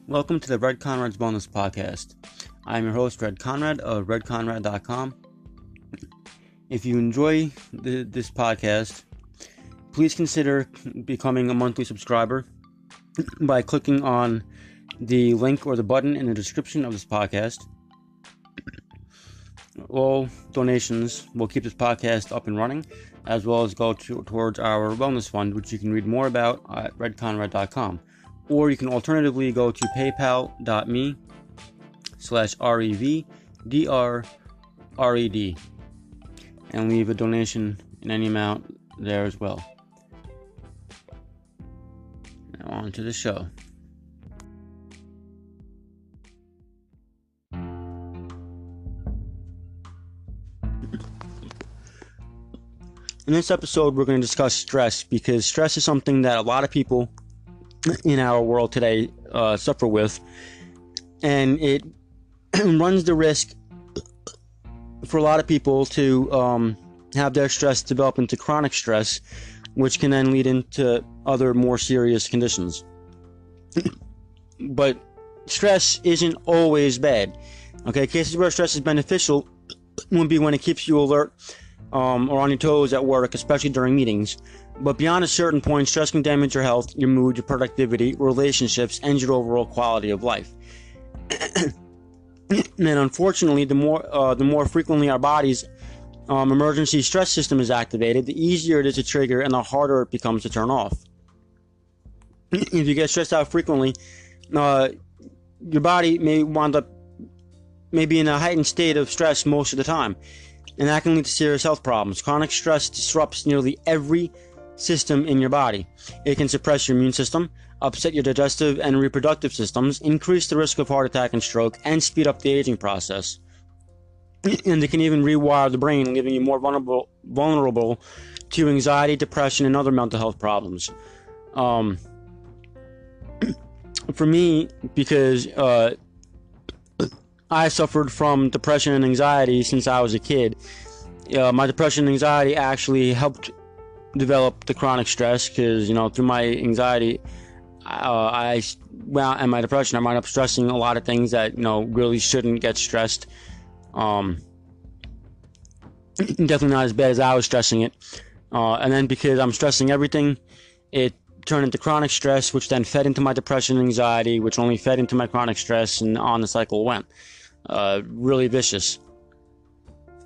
Welcome to the Red Conrad's Wellness Podcast. I'm your host, Red Conrad of redconrad.com. If you enjoy this podcast, please consider becoming a monthly subscriber by clicking on the link or the button in the description of this podcast. All donations will keep this podcast up and running, as well as go towards our wellness fund, which you can read more about at redconrad.com. Or you can alternatively go to paypal.me/REVDRRED and leave a donation in any amount there as well. Now on to the show. In this episode, we're going to discuss stress, because stress is something that a lot of people in our world today suffer with, and it runs the risk for a lot of people to have their stress develop into chronic stress, which can then lead into other more serious conditions. But stress isn't always bad. Okay, cases where stress is beneficial would be when it keeps you alert or on your toes at work, especially during meetings. But beyond a certain point, stress can damage your health, your mood, your productivity, relationships, and your overall quality of life. And unfortunately, the more frequently our body's emergency stress system is activated, the easier it is to trigger and the harder it becomes to turn off. If you get stressed out frequently, your body may be in a heightened state of stress most of the time, and that can lead to serious health problems. Chronic stress disrupts nearly every system in your body. It can suppress your immune system, upset your digestive and reproductive systems, increase the risk of heart attack and stroke, and speed up the aging process. And it can even rewire the brain, leaving you more vulnerable to anxiety, depression, and other mental health problems. For me, because I suffered from depression and anxiety since I was a kid, my depression and anxiety actually helped develop the chronic stress, because through my anxiety and my depression, I wound up stressing a lot of things that really shouldn't get stressed. Definitely not as bad as I was stressing it, and then because I'm stressing everything, it turned into chronic stress, which then fed into my depression and anxiety, which only fed into my chronic stress, and on the cycle went. Really vicious.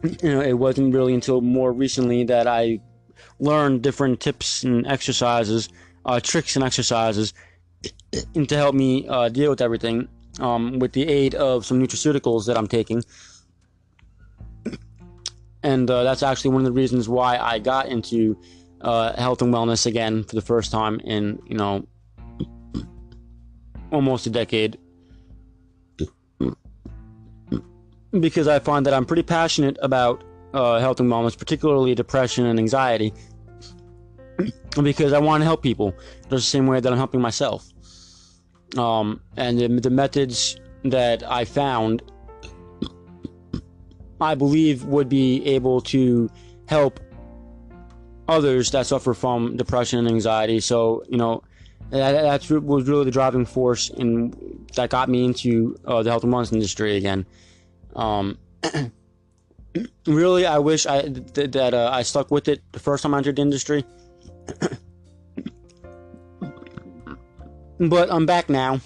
It wasn't really until more recently that I learn different tips and exercises, tricks and exercises to help me deal with everything, with the aid of some nutraceuticals that I'm taking. And that's actually one of the reasons why I got into health and wellness again for the first time in almost a decade, because I find that I'm pretty passionate about health and wellness, particularly depression and anxiety, because I want to help people just the same way that I'm helping myself. And the methods that I found, I believe, would be able to help others that suffer from depression and anxiety. So, that was really the driving force that got me into the health and wellness industry again. Really, I wish that I stuck with it the first time I entered the industry. But I'm back now.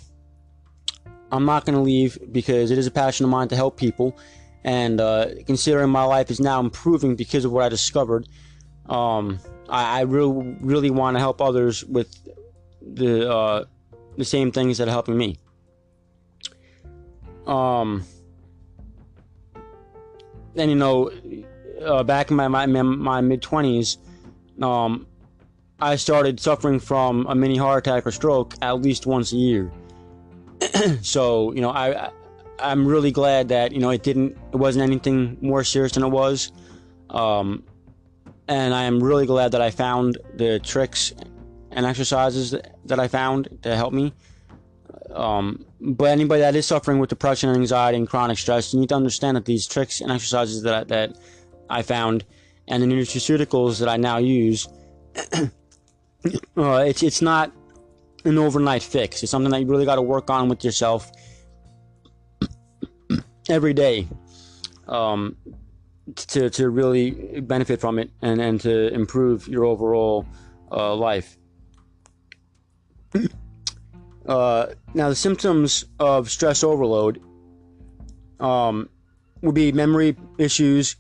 I'm not going to leave, because it is a passion of mine to help people. And considering my life is now improving because of what I discovered, I really want to help others with the same things that are helping me. And back in my mid-20s, I started suffering from a mini heart attack or stroke at least once a year. So I'm really glad that it wasn't anything more serious than it was, and I am really glad that I found the tricks and exercises that I found to help me. But anybody that is suffering with depression and anxiety and chronic stress, you need to understand that these tricks and exercises that I found, and the nutraceuticals that I now use, it's not an overnight fix. It's something that you really got to work on with yourself every day, to really benefit from it and to improve your overall life. Now, the symptoms of stress overload would be memory issues,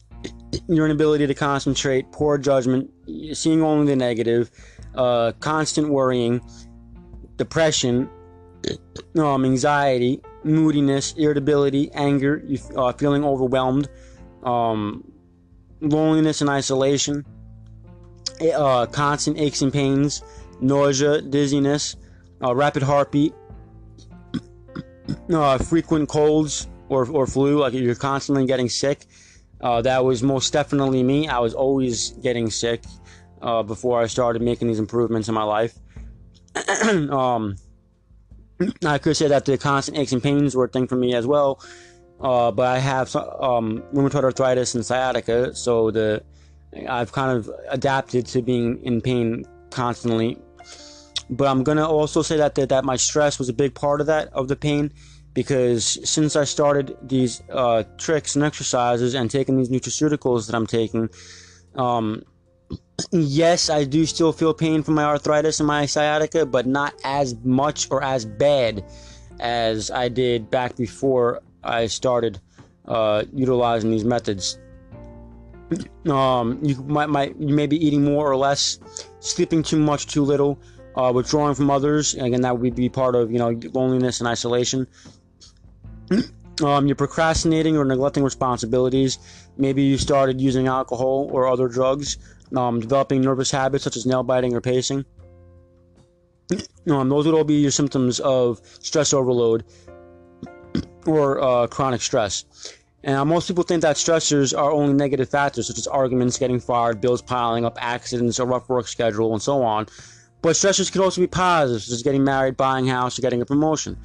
your inability to concentrate, poor judgment, seeing only the negative, constant worrying, depression, anxiety, moodiness, irritability, anger, feeling overwhelmed, loneliness and isolation, constant aches and pains, nausea, dizziness, rapid heartbeat, frequent colds or flu, like you're constantly getting sick. That was most definitely me. I was always getting sick before I started making these improvements in my life. I could say that the constant aches and pains were a thing for me as well, but I have rheumatoid arthritis and sciatica, so I've kind of adapted to being in pain constantly. But I'm gonna also say that my stress was a big part of the pain, because since I started these tricks and exercises and taking these nutraceuticals that I'm taking, yes, I do still feel pain from my arthritis and my sciatica, but not as much or as bad as I did back before I started utilizing these methods. You may be eating more or less, sleeping too much, too little, withdrawing from others. Again, that would be part of loneliness and isolation. You're procrastinating or neglecting responsibilities. Maybe you started using alcohol or other drugs. Developing nervous habits such as nail biting or pacing. Those would all be your symptoms of stress overload or chronic stress. And most people think that stressors are only negative factors, such as arguments, getting fired, bills piling up, accidents, a rough work schedule, and so on. But stressors could also be positive, such as getting married, buying a house, or getting a promotion.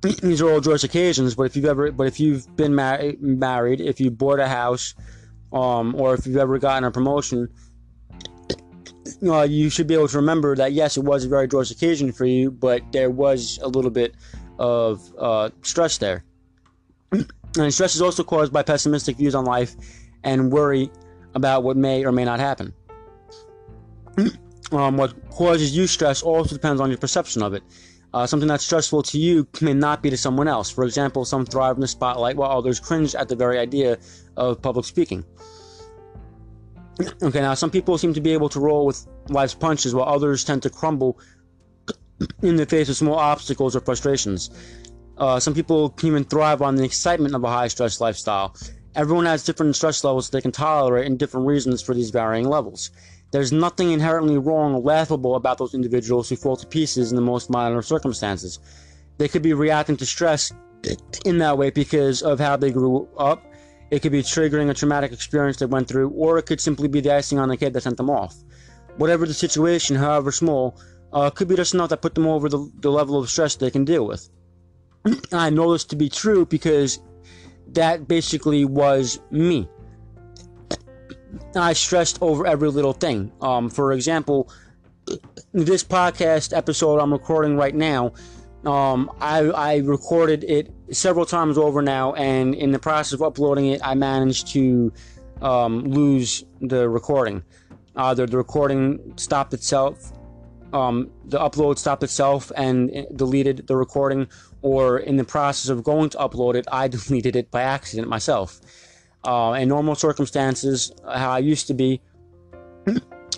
These are all joyous occasions, but if you've been married, if you bought a house, or if you've ever gotten a promotion, you should be able to remember that yes, it was a very joyous occasion for you, but there was a little bit of stress there. And stress is also caused by pessimistic views on life and worry about what may or may not happen. What causes you stress also depends on your perception of it. Something that's stressful to you may not be to someone else. For example, some thrive in the spotlight while others cringe at the very idea of public speaking. Okay, now some people seem to be able to roll with life's punches while others tend to crumble in the face of small obstacles or frustrations. Some people can even thrive on the excitement of a high-stress lifestyle. Everyone has different stress levels they can tolerate and different reasons for these varying levels. There's nothing inherently wrong or laughable about those individuals who fall to pieces in the most minor circumstances. They could be reacting to stress in that way because of how they grew up. It could be triggering a traumatic experience they went through, or it could simply be the icing on the cake that sent them off. Whatever the situation, however small, could be just enough that put them over the level of stress they can deal with. I know this to be true because that basically was me. I stressed over every little thing. For example, this podcast episode I'm recording right now, I recorded it several times over now, and in the process of uploading it, I managed to lose the recording. Either the recording stopped itself, the upload stopped itself and deleted the recording, or in the process of going to upload it, I deleted it by accident myself. In normal circumstances, how I used to be,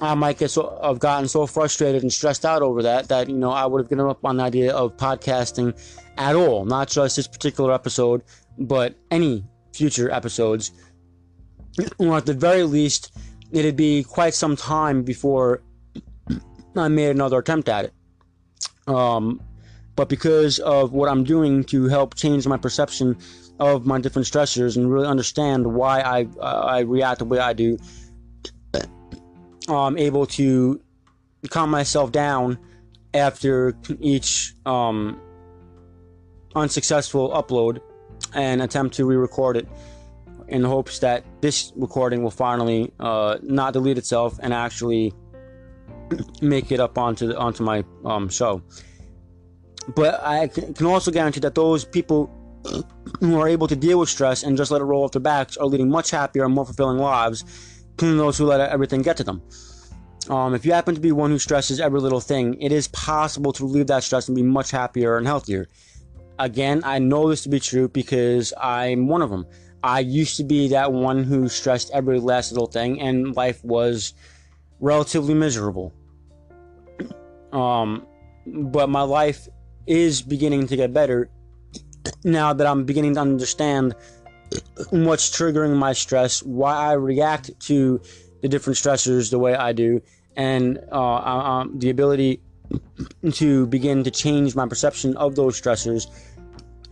I might have gotten so frustrated and stressed out over that I would have given up on the idea of podcasting at all. Not just this particular episode, but any future episodes. Or at the very least, it'd be quite some time before I made another attempt at it. But because of what I'm doing to help change my perception of my different stressors and really understand why I react the way I do, I'm able to calm myself down after each unsuccessful upload and attempt to re-record it in the hopes that this recording will finally not delete itself and actually make it up onto my show. But I can also guarantee that those people who are able to deal with stress and just let it roll off their backs are leading much happier and more fulfilling lives than those who let everything get to them. If you happen to be one who stresses every little thing, it is possible to relieve that stress and be much happier and healthier. Again, I know this to be true because I'm one of them. I used to be that one who stressed every last little thing, and life was relatively miserable. But my life is beginning to get better now that I'm beginning to understand what's triggering my stress, why I react to the different stressors the way I do, and the ability to begin to change my perception of those stressors.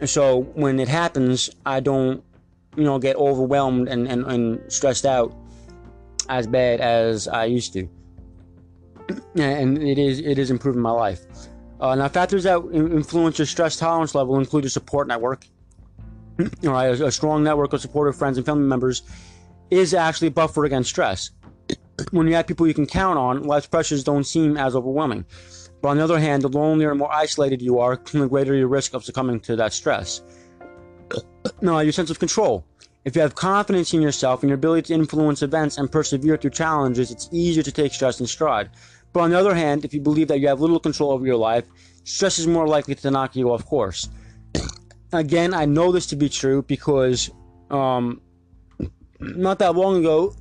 So when it happens, I don't, get overwhelmed and stressed out as bad as I used to. And it is improving my life. Now, factors that influence your stress tolerance level include your support network. All right, a strong network of supportive friends and family members is actually a buffer against stress. When you have people you can count on, life's pressures don't seem as overwhelming. But on the other hand, the lonelier and more isolated you are, the greater your risk of succumbing to that stress. Now, your sense of control. If you have confidence in yourself and your ability to influence events and persevere through challenges, it's easier to take stress in stride. But on the other hand, if you believe that you have little control over your life, stress is more likely to knock you off course. Again, I know this to be true because not that long ago,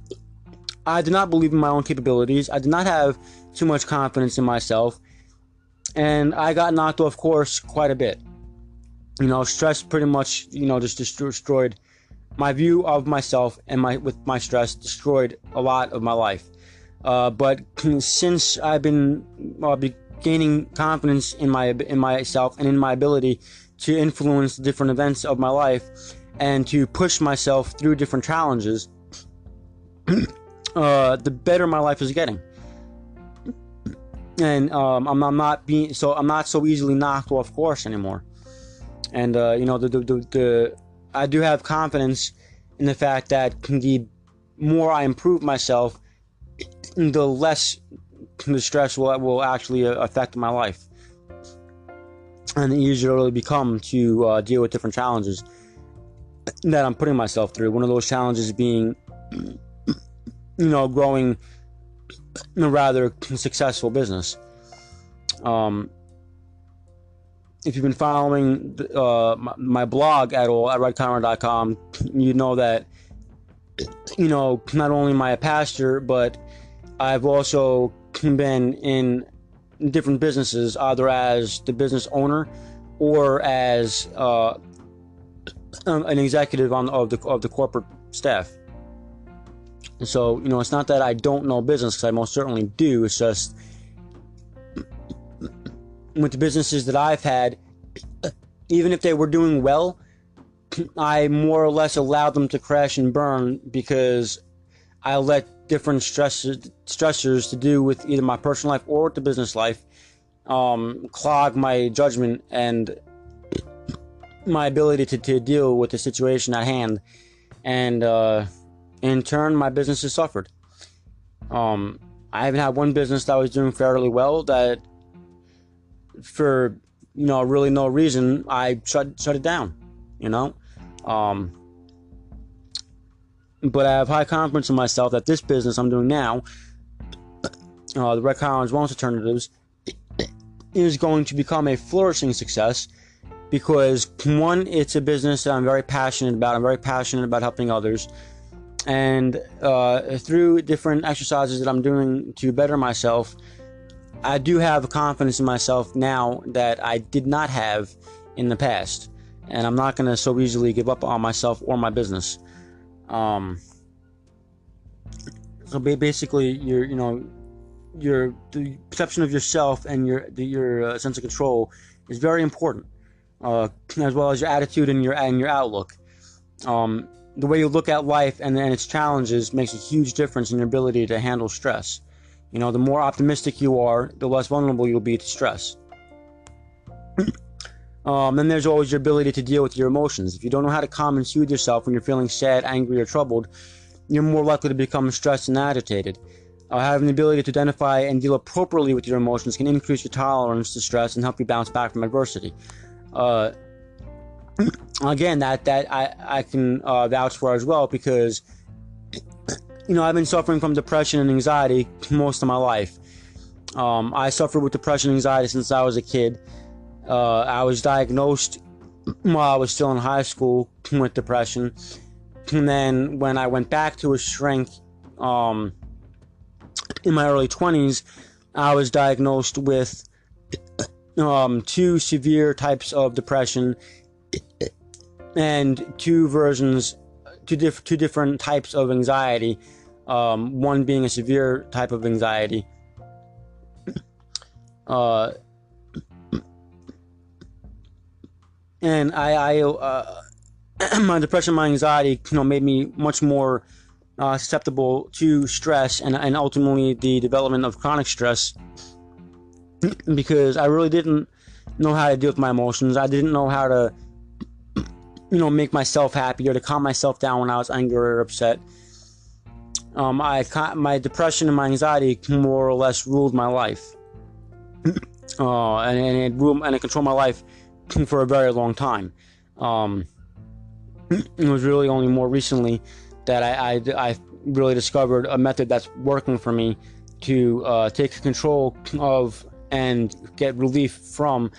I did not believe in my own capabilities. I did not have too much confidence in myself, and I got knocked off course quite a bit. Stress pretty much, just destroyed my view of myself, and with my stress destroyed a lot of my life. But since I've been gaining confidence in myself and in my ability to influence different events of my life and to push myself through different challenges, the better my life is getting. And I'm not so easily knocked off course anymore. And I do have confidence in the fact that the more I improve myself, the less the stress will actually affect my life, and the easier it'll become to deal with different challenges that I'm putting myself through. One of those challenges being, growing a rather successful business. If you've been following my blog at all at redconrad.com, you know that not only am I a pastor, but I've also been in different businesses, either as the business owner or as an executive of the corporate staff. So it's not that I don't know business, because I most certainly do. It's just with the businesses that I've had, even if they were doing well, I more or less allowed them to crash and burn because I let different stressors to do with either my personal life or with the business life clog my judgment and my ability to deal with the situation at hand, and in turn my business has suffered. I haven't had one business that was doing fairly well that for really no reason I shut it down. But I have high confidence in myself that this business I'm doing now, the Red Conrad's Wellness Alternatives, is going to become a flourishing success because, one, it's a business that I'm very passionate about. I'm very passionate about helping others. And through different exercises that I'm doing to better myself, I do have confidence in myself now that I did not have in the past. And I'm not going to so easily give up on myself or my business. So basically, the perception of yourself and your sense of control is very important, as well as your attitude and your outlook. The way you look at life and its challenges makes a huge difference in your ability to handle stress. The more optimistic you are, the less vulnerable you'll be to stress. Then there's always your ability to deal with your emotions. If you don't know how to calm and soothe yourself when you're feeling sad, angry, or troubled, you're more likely to become stressed and agitated. Having the ability to identify and deal appropriately with your emotions can increase your tolerance to stress and help you bounce back from adversity. Again, that I can vouch for as well, because I've been suffering from depression and anxiety most of my life. I suffered with depression and anxiety since I was a kid. I was diagnosed while I was still in high school with depression, and then when I went back to a shrink in my early 20s, I was diagnosed with 2 severe types of depression and 2 different types of anxiety, one being a severe type of anxiety. And my depression, my anxiety, made me much more susceptible to stress and ultimately the development of chronic stress, because I really didn't know how to deal with my emotions. I didn't know how to, make myself happy or to calm myself down when I was angry or upset. My depression and my anxiety more or less ruled my life, and it controlled my life for a very long time. It was really only more recently that I really discovered a method that's working for me to take control of and get relief from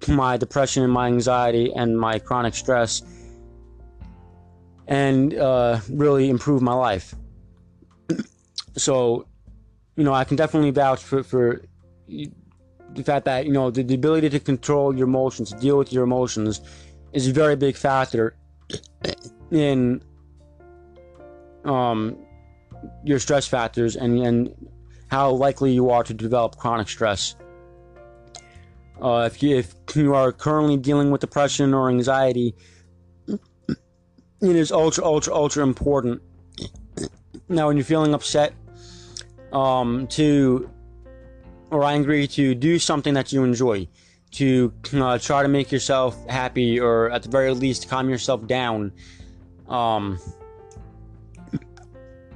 my depression and my anxiety and my chronic stress, and really improve my life. So, I can definitely vouch for the fact that, the ability to control your emotions, to deal with your emotions, is a very big factor in your stress factors and how likely you are to develop chronic stress. If you are currently dealing with depression or anxiety, it is ultra important. Now, when you're feeling upset, or angry, to do something that you enjoy, to try to make yourself happy, or at the very least calm yourself down.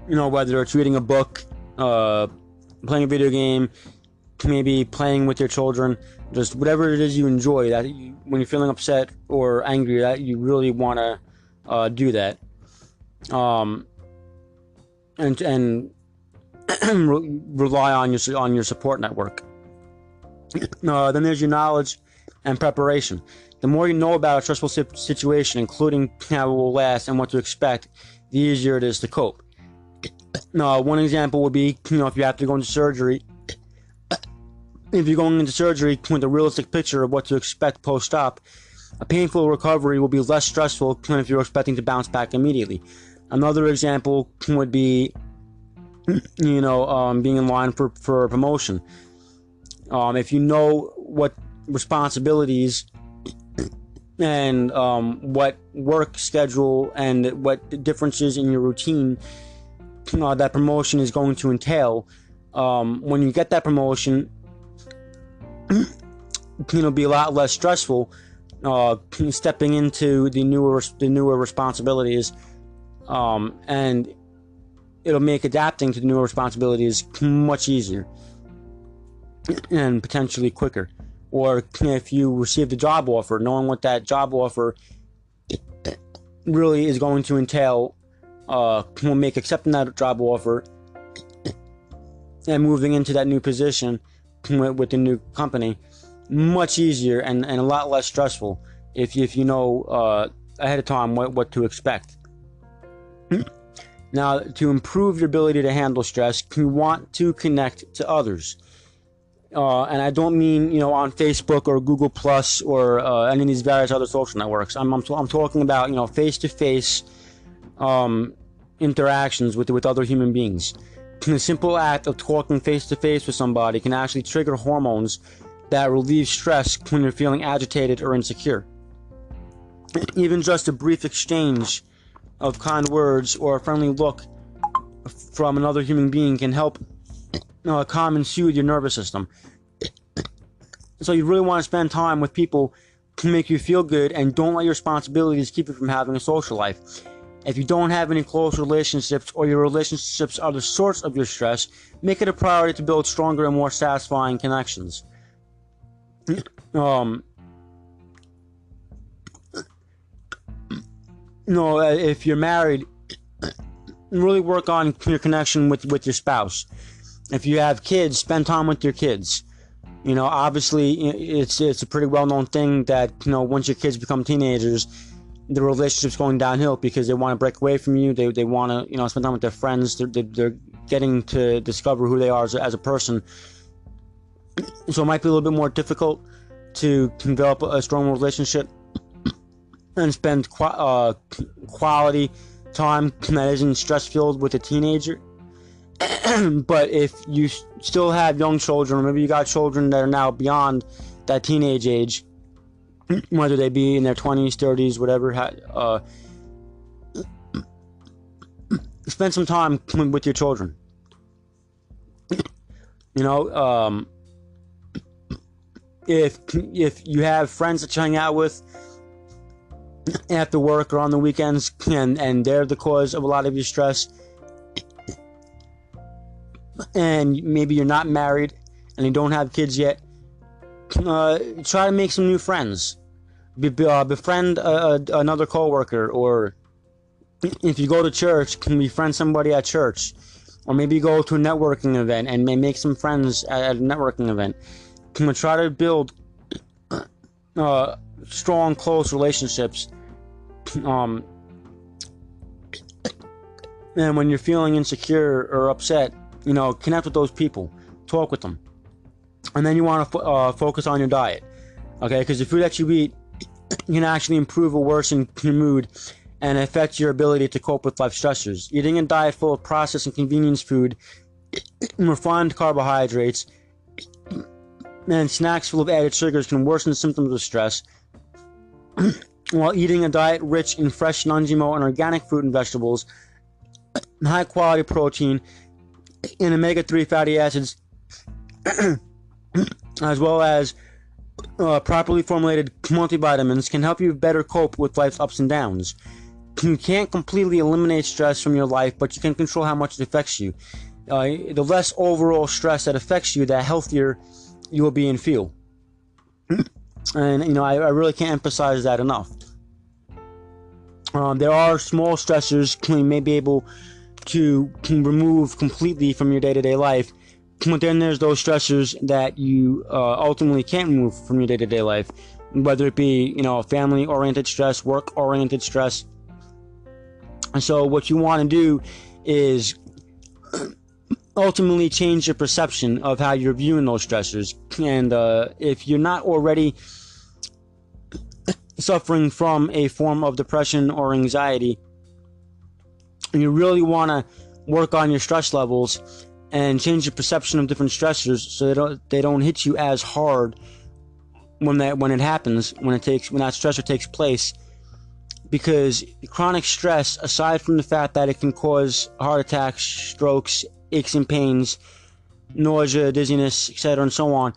Whether it's reading a book, playing a video game, maybe playing with your children, just whatever it is you enjoy, that when you're feeling upset or angry, that you really want to do that. And rely on your support network. Then there's your knowledge and preparation. The more you know about a stressful situation, including how it will last and what to expect, the easier it is to cope. One example would be, if you have to go into surgery. If you're going into surgery with a realistic picture of what to expect post-op, a painful recovery will be less stressful than if you're expecting to bounce back immediately. Another example would be, being in line for a promotion. If you know what responsibilities and what work schedule and what differences in your routine that promotion is going to entail, when you get that promotion, it'll be a lot less stressful stepping into the newer responsibilities, and it'll make adapting to the newer responsibilities much easier and potentially quicker. Or if you receive the job offer, knowing what that job offer really is going to entail will make accepting that job offer and moving into that new position with the new company much easier and a lot less stressful if you know ahead of time what to expect. Now, to improve your ability to handle stress, you want to connect to others. And I don't mean, on Facebook or Google Plus or any of these various other social networks. I'm talking about, face-to-face interactions with other human beings. The simple act of talking face-to-face with somebody can actually trigger hormones that relieve stress when you're feeling agitated or insecure. Even just a brief exchange of kind words or a friendly look from another human being can help calm and soothe your nervous system. So you really want to spend time with people who make you feel good and don't let your responsibilities keep you from having a social life. If you don't have any close relationships, or your relationships are the source of your stress, make it a priority to build stronger and more satisfying connections. If you're married, really work on your connection with your spouse. If you have kids, spend time with your kids. Obviously, it's a pretty well-known thing that, once your kids become teenagers, the relationship's going downhill because they want to break away from you. They want to, spend time with their friends. They're getting to discover who they are as a person. So it might be a little bit more difficult to develop a strong relationship and spend quality time that isn't stress-filled with a teenager. But if you still have young children, or maybe you got children that are now beyond that teenage age, whether they be in their 20s, 30s, whatever, spend some time with your children. If you have friends that you hang out with after work or on the weekends, and they're the cause of a lot of your stress, and maybe you're not married and you don't have kids yet, try to make some new friends. Befriend another coworker, or if you go to church, befriend somebody at church, or maybe go to a networking event and make some friends at a networking event. Try to build strong, close relationships. And when you're feeling insecure or upset, connect with those people, talk with them. And then you want to focus on your diet, okay? Because the food that you eat can actually improve or worsen your mood and affect your ability to cope with life stressors. Eating a diet full of processed and convenience food, refined carbohydrates, and snacks full of added sugars can worsen symptoms of stress, while eating a diet rich in fresh, non-GMO, and organic fruit and vegetables, high-quality protein, and omega-3 fatty acids, as well as properly formulated multivitamins, can help you better cope with life's ups and downs. You can't completely eliminate stress from your life, but you can control how much it affects you. The less overall stress that affects you, the healthier you will be and feel. And, I really can't emphasize that enough. There are small stressors you may be able to remove completely from your day-to-day life, but then there's those stressors that you ultimately can't remove from your day-to-day life, whether it be, family-oriented stress, work-oriented stress. And so what you want to do is ultimately change your perception of how you're viewing those stressors. And if you're not already suffering from a form of depression or anxiety, and you really want to work on your stress levels and change your perception of different stressors so they don't hit you as hard when it happens, when that stressor takes place. Because chronic stress, aside from the fact that it can cause heart attacks, strokes, aches and pains, nausea, dizziness, etc., and so on,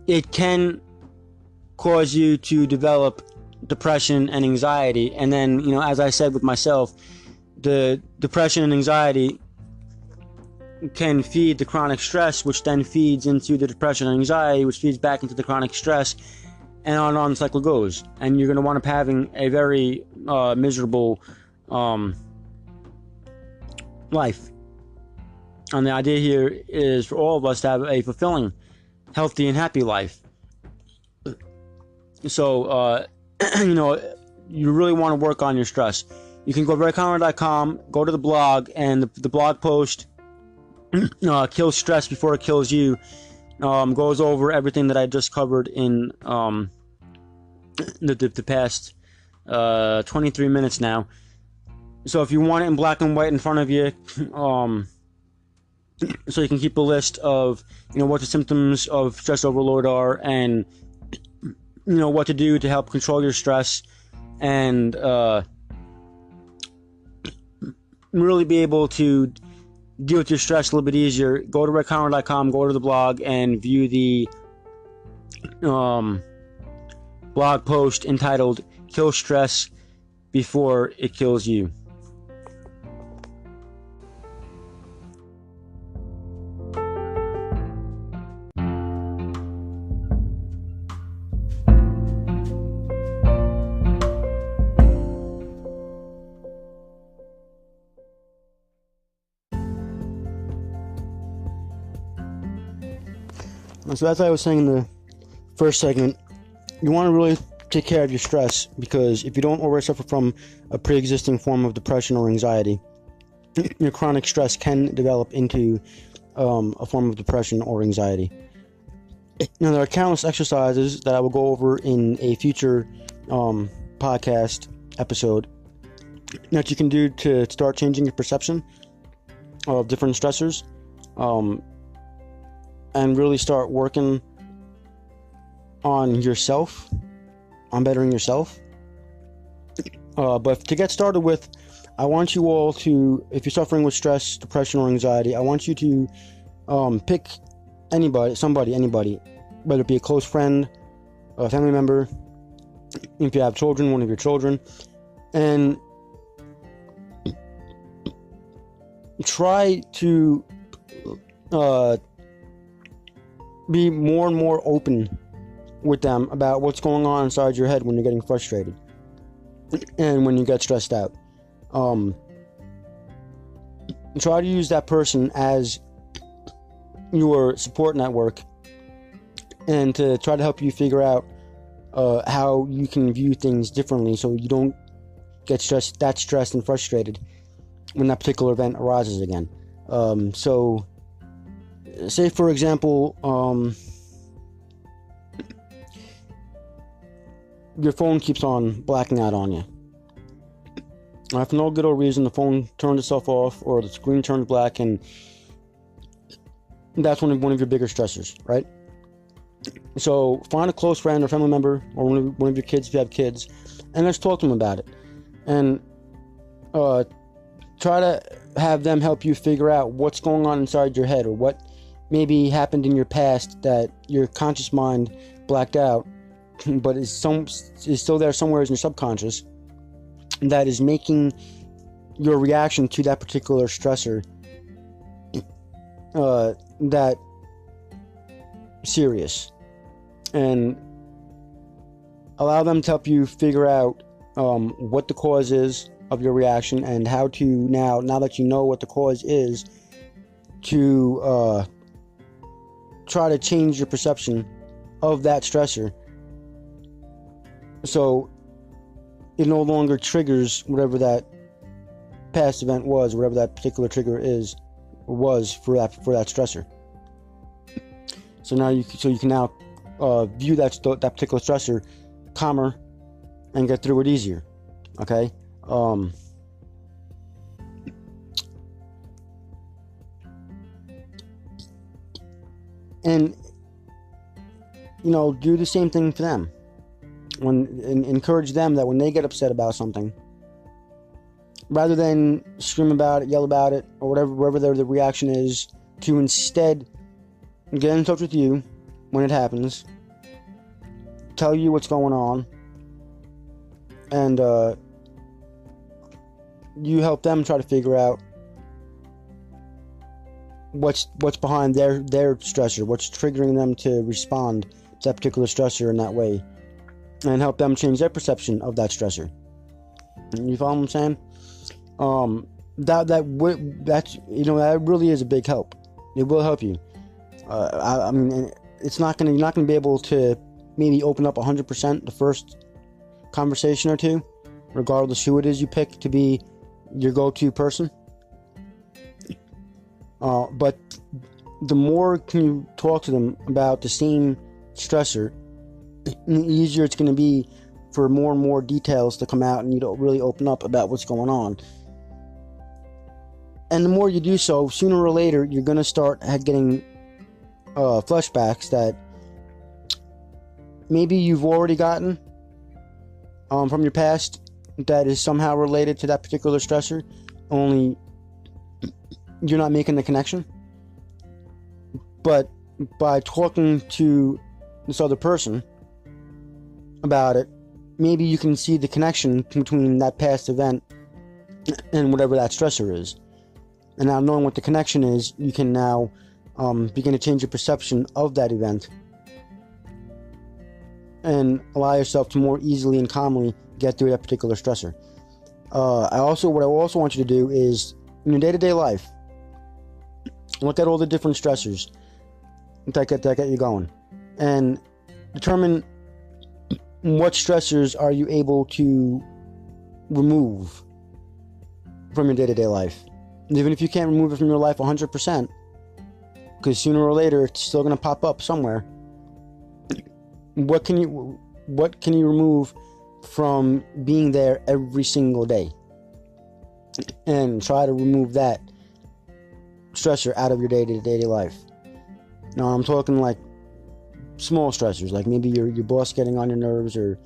it can cause you to develop depression and anxiety. And then, as I said with myself, the depression and anxiety can feed the chronic stress, which then feeds into the depression and anxiety, which feeds back into the chronic stress, and on the cycle goes. And you're going to wind up having a very miserable life. And the idea here is for all of us to have a fulfilling, healthy, and happy life. So, you really want to work on your stress. You can go to Conrad.com, go to the blog, and the blog post, Kill Stress Before It Kills You, goes over everything that I just covered in the past 23 minutes now. So if you want it in black and white in front of you, so you can keep a list of what the symptoms of stress overload are, and what to do to help control your stress, and really be able to deal with your stress a little bit easier, go to redconrad.com, go to the blog, and view the blog post entitled Kill Stress before it kills you. So as I was saying in the first segment, you want to really take care of your stress, because if you don't already suffer from a pre-existing form of depression or anxiety, your chronic stress can develop into a form of depression or anxiety. Now, there are countless exercises that I will go over in a future podcast episode that you can do to start changing your perception of different stressors, and really start working on yourself, on bettering yourself. But to get started with, I want you all to, if you're suffering with stress, depression, or anxiety, I want you to pick anybody, whether it be a close friend, a family member, if you have children, one of your children, and try to be more and more open with them about what's going on inside your head when you're getting frustrated and when you get stressed out. Try to use that person as your support network, and to try to help you figure out how you can view things differently, so you don't get stressed and frustrated when that particular event arises again. So say, for example, your phone keeps on blacking out on you. For no good or reason, the phone turned itself off, or the screen turned black, and that's one of your bigger stressors, right? So find a close friend or family member, or one of your kids if you have kids, and let's talk to them about it. And try to have them help you figure out what's going on inside your head, or what maybe happened in your past that your conscious mind blacked out, but is still there somewhere in your subconscious, that is making your reaction to that particular stressor that serious. And allow them to help you figure out what the cause is of your reaction, and how to, now that you know what the cause is, to try to change your perception of that stressor, so it no longer triggers whatever that past event was, whatever that particular trigger was for that stressor. So you can now view that particular stressor calmer and get through it easier. Okay. And do the same thing for them. Encourage them that when they get upset about something, rather than scream about it, yell about it, or whatever the reaction is, to instead get in touch with you when it happens, tell you what's going on, and you help them try to figure out what's behind their stressor, what's triggering them to respond to that particular stressor in that way, and help them change their perception of that stressor. You follow what I'm saying? That really is a big help. It will help you. I mean, you're not gonna be able to maybe open up 100% the first conversation or two, regardless who it is you pick to be your go-to person. But the more can you talk to them about the same stressor, the easier it's going to be for more and more details to come out, and you don't really open up about what's going on. And the more you do so, sooner or later, you're going to start getting flashbacks that maybe you've already gotten from your past that is somehow related to that particular stressor, only you're not making the connection. But by talking to this other person about it, maybe you can see the connection between that past event and whatever that stressor is. And now knowing what the connection is, you can now begin to change your perception of that event and allow yourself to more easily and calmly get through that particular stressor. What I also want you to do is, in your day-to-day life, look at all the different stressors that get you going, and determine what stressors are you able to remove from your day-to-day life. And even if you can't remove it from your life 100%, because sooner or later it's still going to pop up somewhere, what can you remove from being there every single day, and try to remove that stressor out of your day-to-day life. Now I'm talking like small stressors, like maybe your boss getting on your nerves, or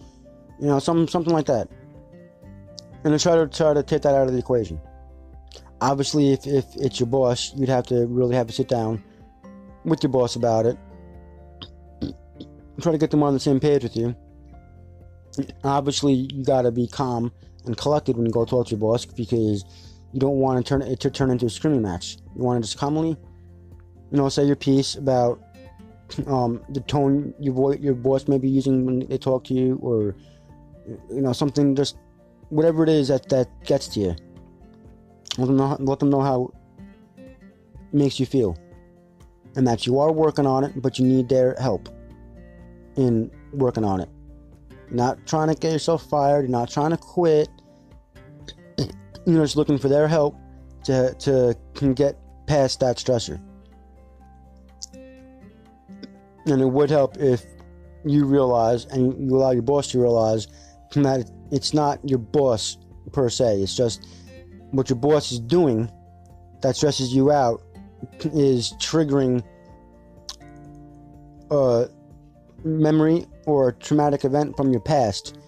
something like that, and then try to take that out of the equation. Obviously, if it's your boss, you'd have to really have to sit down with your boss about it, try to get them on the same page with you. Obviously, you gotta be calm and collected when you go talk to your boss, because you don't want to turn into a screaming match. You want to just calmly, say your piece about the tone your boss may be using when they talk to you, or something, just whatever it is that gets to you. Let them know how it makes you feel, and that you are working on it, but you need their help in working on it. You're not trying to get yourself fired. You're not trying to quit. You're just looking for their help to get past that stressor. And it would help if you realize, and you allow your boss to realize, that it's not your boss per se. It's just what your boss is doing that stresses you out is triggering a memory or a traumatic event from your past,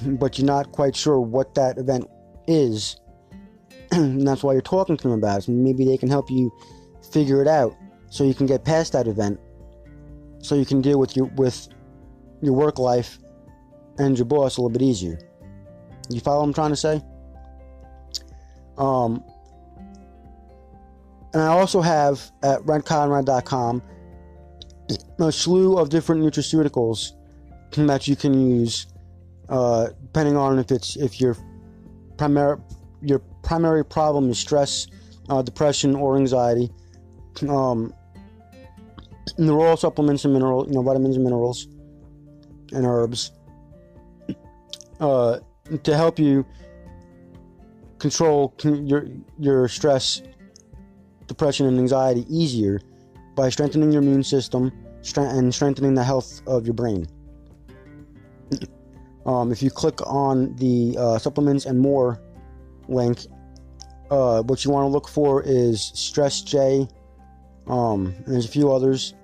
but you're not quite sure what that event is, and that's why you're talking to them about it. So maybe they can help you figure it out, so you can get past that event, so you can deal with your work life and your boss a little bit easier. You follow what I'm trying to say? And I also have at redconrad.com a slew of different nutraceuticals that you can use, depending on if your primary problem is stress, depression, or anxiety. And they're all supplements and vitamins and minerals and herbs to help you control your stress, depression, and anxiety easier by strengthening your immune system and strengthening the health of your brain. If you click on the supplements and more link, what you want to look for is Stress J. There's a few others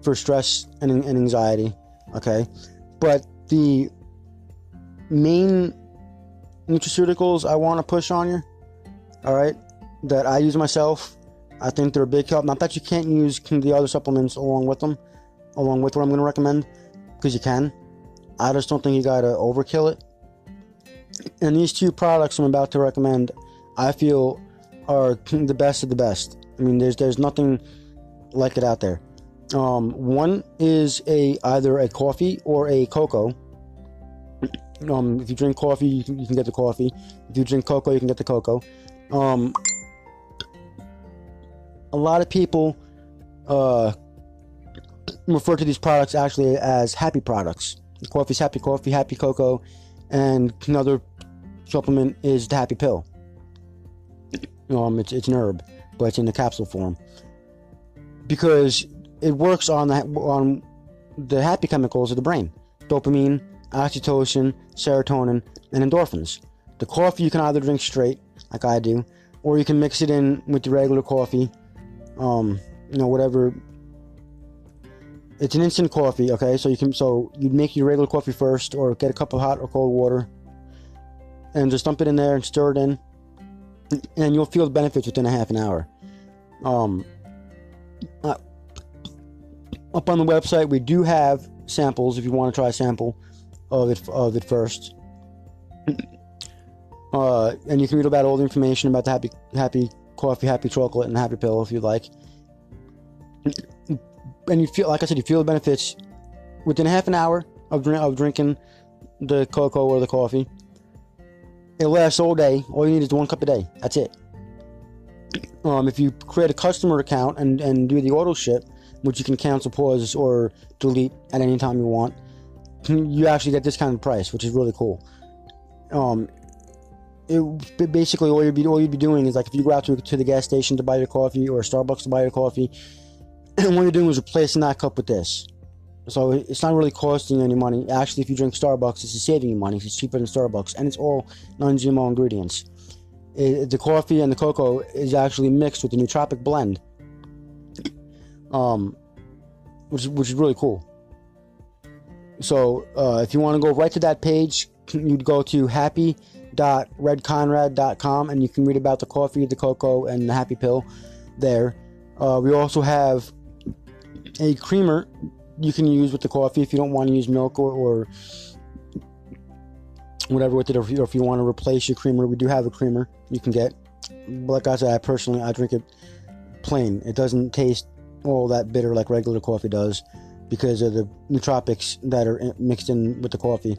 for stress and anxiety. Okay, but the main nutraceuticals I want to push on you, all right, that I use myself, I think they're a big help. Not that you can't use the other supplements along with what I'm going to recommend, because you can. I just don't think you got to overkill it. And these two products I'm about to recommend, I feel, are the best of the best. I mean, there's nothing like it out there. One is either a coffee or a cocoa. If you drink coffee, you can get the coffee. If you drink cocoa, you can get the cocoa. A lot of people refer to these products actually as happy products. Coffee's happy coffee, happy cocoa, and another supplement is the happy pill. It's an herb, but it's in the capsule form, because it works on the happy chemicals of the brain: dopamine, oxytocin, serotonin, and endorphins. The coffee you can either drink straight, like I do, or you can mix it in with the regular coffee. Whatever. It's an instant coffee, okay? So you'd make your regular coffee first, or get a cup of hot or cold water, and just dump it in there and stir it in, and you'll feel the benefits within a half an hour. Up on the website, we do have samples if you want to try a sample of it first. And you can read about all the information about the happy coffee, happy chocolate, and the happy pill if you like. And you feel, like I said, you feel the benefits within half an hour of drinking the cocoa or the coffee. It lasts all day. All you need is 1 cup a day. That's it. If you create a customer account and do the auto ship, which you can cancel, pause, or delete at any time you want, you actually get discounted price, which is really cool. Basically all you'd be doing is, like, if you go out to the gas station to buy your coffee or Starbucks to buy your coffee, and what you're doing is replacing that cup with this. So it's not really costing you any money. Actually, if you drink Starbucks, it's saving you money. It's cheaper than Starbucks, and it's all non-GMO ingredients. The coffee and the cocoa is actually mixed with the nootropic blend, which is really cool. So if you want to go right to that page, you'd go to happy.redconrad.com, and you can read about the coffee, the cocoa, and the happy pill there. We also have a creamer you can use with the coffee if you don't want to use milk or whatever with it, or if you want to replace your creamer. We do have a creamer you can get. Like I said, I drink it plain. It doesn't taste all that bitter like regular coffee does because of the nootropics that are mixed in with the coffee.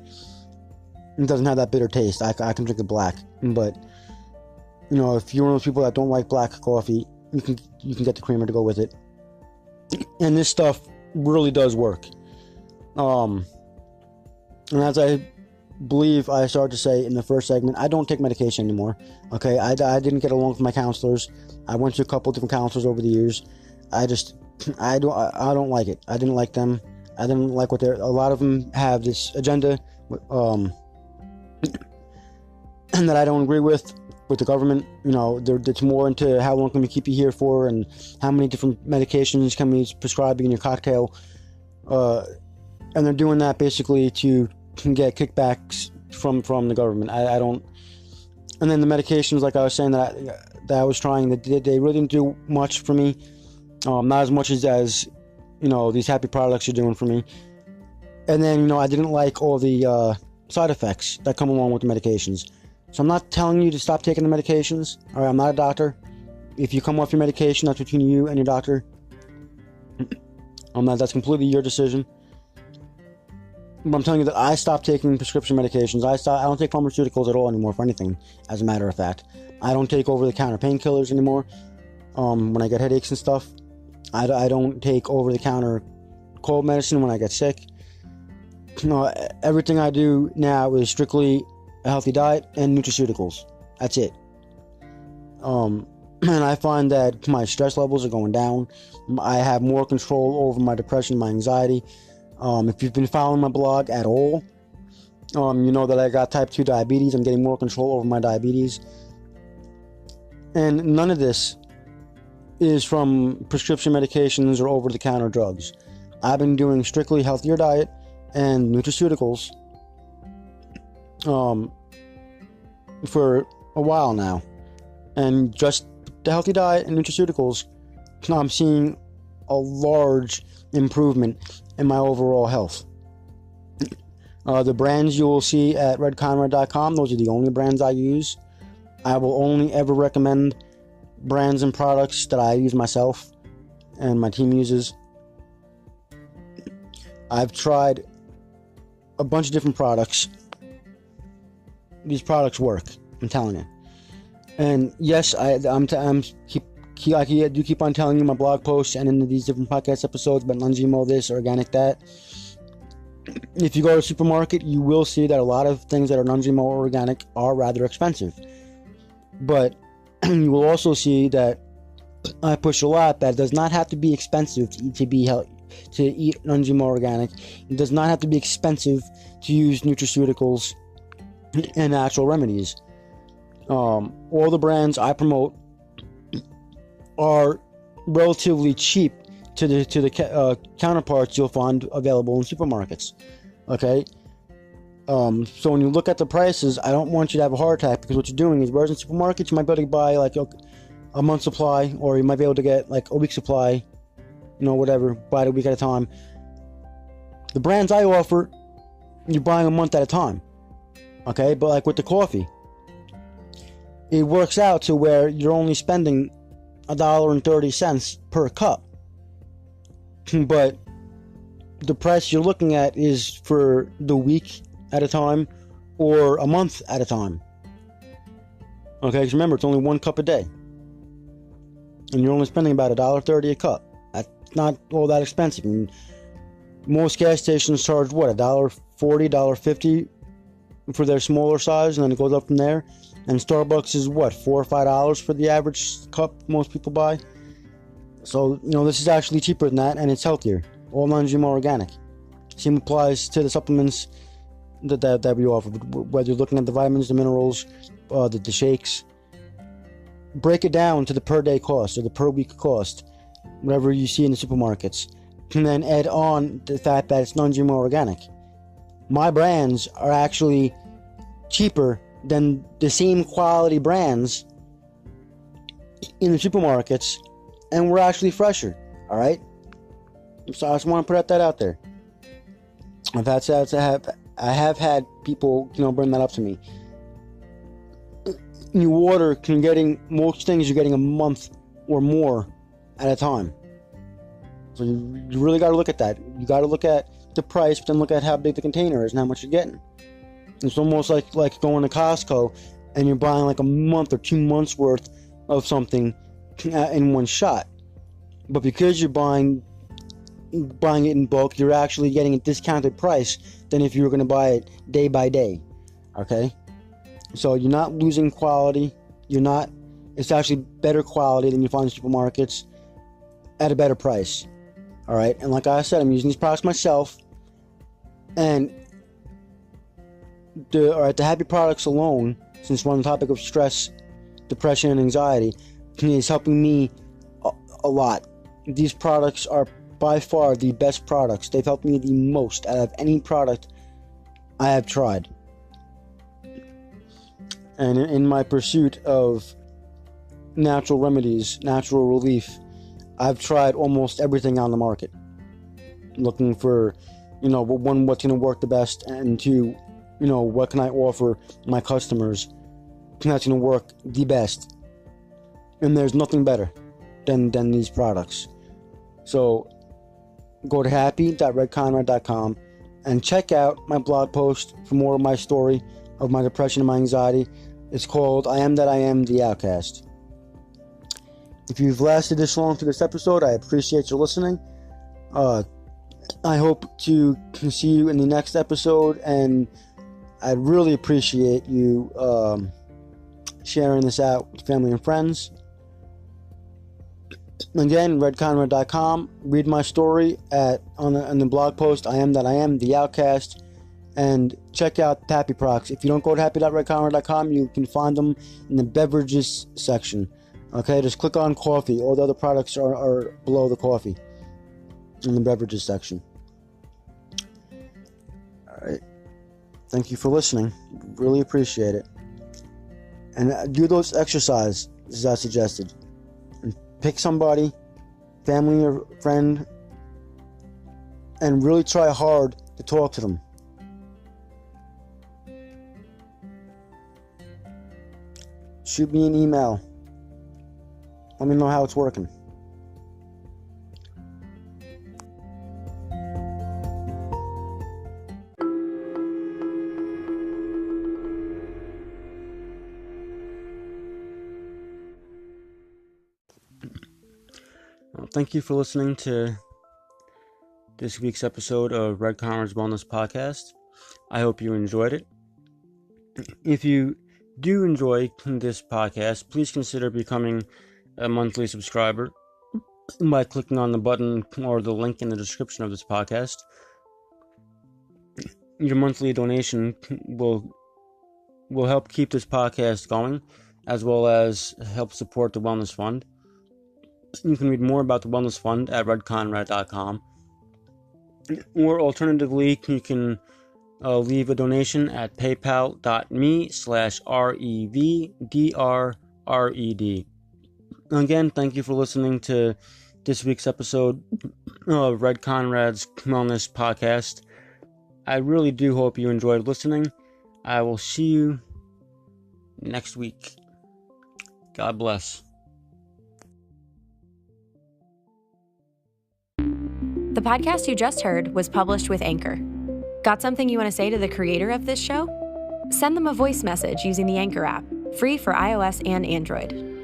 It doesn't have that bitter taste. I can drink it black, but if you're one of those people that don't like black coffee, you can get the creamer to go with it. And this stuff really does work. And as I believe I started to say in the first segment, I don't take medication anymore. Okay, I didn't get along with my counselors. I went to a couple different counselors over the years. I don't like it. I didn't like them. I didn't like a lot of them have this agenda, and that I don't agree with the government. It's more into how long can we keep you here for, and how many different medications can we prescribe in your cocktail, and they're doing that basically to get kickbacks from the government. I don't. And then the medications, like I was saying, that I was trying, that they really didn't do much for me. Not as much as these happy products are doing for me. And then I didn't like all the side effects that come along with the medications. So I'm not telling you to stop taking the medications. All right, I'm not a doctor. If you come off your medication, that's between you and your doctor. That's completely your decision. But I'm telling you that I stopped taking prescription medications. I don't take pharmaceuticals at all anymore for anything, as a matter of fact. I don't take over-the-counter painkillers anymore. When I get headaches and stuff, I don't take over-the-counter cold medicine when I get sick. Everything I do now is strictly a healthy diet and nutraceuticals. That's it. And I find that my stress levels are going down. I have more control over my depression, my anxiety. If you've been following my blog at all, you know that I got type 2 diabetes. I'm getting more control over my diabetes. And none of this is from prescription medications or over-the-counter drugs. I've been doing strictly healthier diet and nutraceuticals for a while now. And just the healthy diet and nutraceuticals, I'm seeing a large improvement in my overall health. The brands you will see at redconrad.com, those are the only brands I use. I will only ever recommend brands and products that I use myself and my team uses. I've tried a bunch of different products. These products work, I'm telling you. And yes, I do keep on telling you my blog posts and in these different podcast episodes about non-GMO this, organic that. If you go to a supermarket, you will see that a lot of things that are non-GMO or organic are rather expensive. But you will also see that I push a lot that it does not have to be expensive to eat non-GMO organic. It does not have to be expensive to use nutraceuticals and natural remedies. All the brands I promote are relatively cheap to the counterparts you'll find available in supermarkets. Okay? So when you look at the prices, I don't want you to have a heart attack, because what you're doing is, whereas in supermarkets you might be able to buy like a month's supply, or you might be able to get like a week's supply, whatever, buy it a week at a time. The brands I offer, you're buying a month at a time. Okay, but like with the coffee, it works out to where you're only spending $1.30 per cup. But the price you're looking at is for the week at a time or a month at a time. Okay, because remember, it's only 1 cup a day. And you're only spending about $1.30 a cup. That's not all that expensive. I mean, most gas stations charge what, $1.40, $1.50 for their smaller size, and then it goes up from there. And Starbucks is what, $4 or $5 for the average cup most people buy. So, this is actually cheaper than that, and it's healthier. All non-GMO organic. Same applies to the supplements that we offer, whether you're looking at the vitamins, the minerals, the shakes. Break it down to the per day cost or the per week cost, whatever you see in the supermarkets, and then add on the fact that it's non-GMO organic. My brands are actually cheaper than the same quality brands in the supermarkets, and we're actually fresher. All right, so I just want to put that out there. I have had people, bring that up to me. You order, most things you're getting a month or more at a time. So you really got to look at that. You got to look at the price, but then look at how big the container is and how much you're getting. It's almost like going to Costco and you're buying like a month or 2 months worth of something in one shot. But because you're buying it in bulk, you're actually getting a discounted price than if you were going to buy it day by day. Okay? So you're not losing quality. It's actually better quality than you find in supermarkets at a better price. All right? And like I said, I'm using these products myself. And the Happy products alone, since we're on the topic of stress, depression, and anxiety, is helping me a lot. These products are by far the best products. They've helped me the most out of any product I have tried. And in my pursuit of natural remedies, natural relief, I've tried almost everything on the market. Looking for, one, what's going to work the best, and two, what can I offer my customers that's going to work the best. And there's nothing better than these products. So go to happy.redconrad.com and check out my blog post for more of my story of my depression and my anxiety. It's called I Am That I Am, The Outcast. If you've lasted this long through this episode, I appreciate your listening. I hope to see you in the next episode, and I'd really appreciate you sharing this out with family and friends. Again, redconrad.com. Read my story on the blog post, I Am That I Am, The Outcast. And check out Happy products. If you don't go to happy.redconrad.com, you can find them in the beverages section. Okay, just click on coffee. All the other products are below the coffee in the beverages section. Alright. Thank you for listening. Really appreciate it. And do those exercises as I suggested. And pick somebody, family or friend, and really try hard to talk to them. Shoot me an email. Let me know how it's working. Thank you for listening to this week's episode of Red Conrad's Wellness Podcast. I hope you enjoyed it. If you do enjoy this podcast, please consider becoming a monthly subscriber by clicking on the button or the link in the description of this podcast. Your monthly donation will help keep this podcast going, as well as help support the Wellness Fund. You can read more about the Wellness Fund at redconrad.com, or alternatively, you can leave a donation at paypal.me/REVDRRED. Again, thank you for listening to this week's episode of Red Conrad's Wellness Podcast. I really do hope you enjoyed listening. I will see you next week. God bless. The podcast you just heard was published with Anchor. Got something you want to say to the creator of this show? Send them a voice message using the Anchor app, free for iOS and Android.